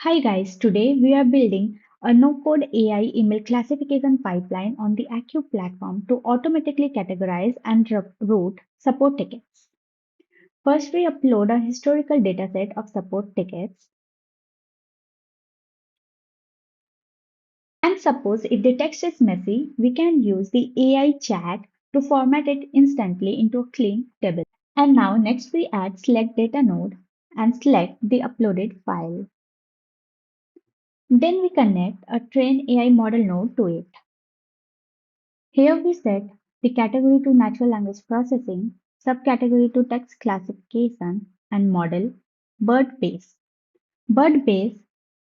Hi guys, today we are building a no-code AI email classification pipeline on the Accu platform to automatically categorize and route support tickets. First, we upload a historical dataset of support tickets. And suppose if the text is messy, we can use the AI chat to format it instantly into a clean table. And now next we add select data node and select the uploaded file. Then we connect a train AI model node to it. Here we set the category to natural language processing, subcategory to text classification, and model BERT-based. BERT-based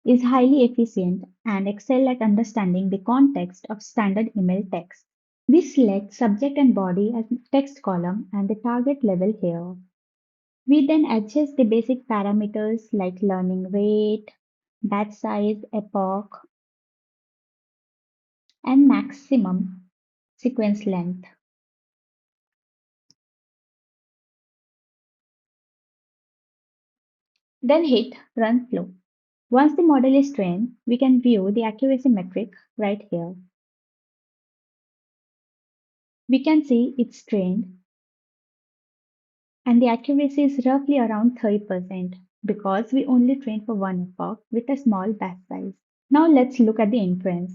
is highly efficient and excel at understanding the context of standard email text. We select subject and body as text column and the target level here. We then adjust the basic parameters like learning rate, batch size, epoch, and maximum sequence length. Then hit Run Flow. Once the model is trained, we can view the accuracy metric right here. We can see it's trained and the accuracy is roughly around 30% because we only trained for one epoch with a small batch size. Now let's look at the inference.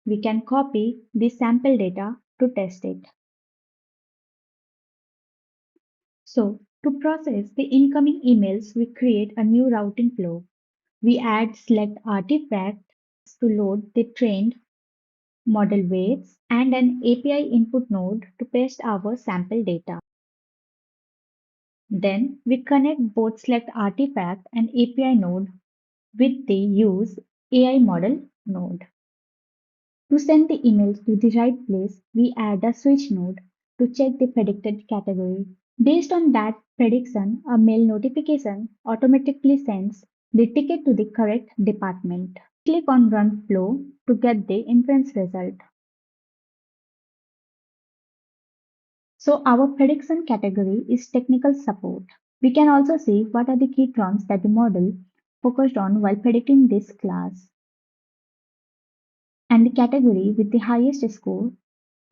We can copy the sample data to test it. So to process the incoming emails, we create a new routing flow. We add select artifact to load the trained model weights, and an API input node to paste our sample data. Then we connect both select artifact and API node with the use AI model node. To send the email to the right place, we add a switch node to check the predicted category. Based on that prediction, a mail notification automatically sends the ticket to the correct department. Click on Run Flow to get the inference result. So our prediction category is technical support. We can also see what are the key terms that the model focused on while predicting this class. And the category with the highest score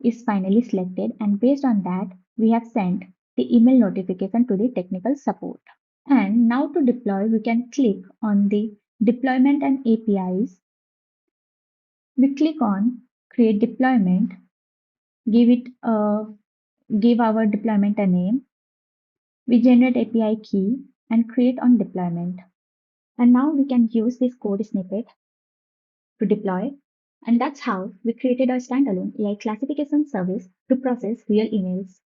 is finally selected, and based on that, we have sent the email notification to the technical support. And now to deploy, we can click on the deployment and APIs. We click on create deployment, give it give our deployment a name. We generate API key and create on deployment. And now we can use this code snippet to deploy. And that's how we created a standalone AI classification service to process real emails.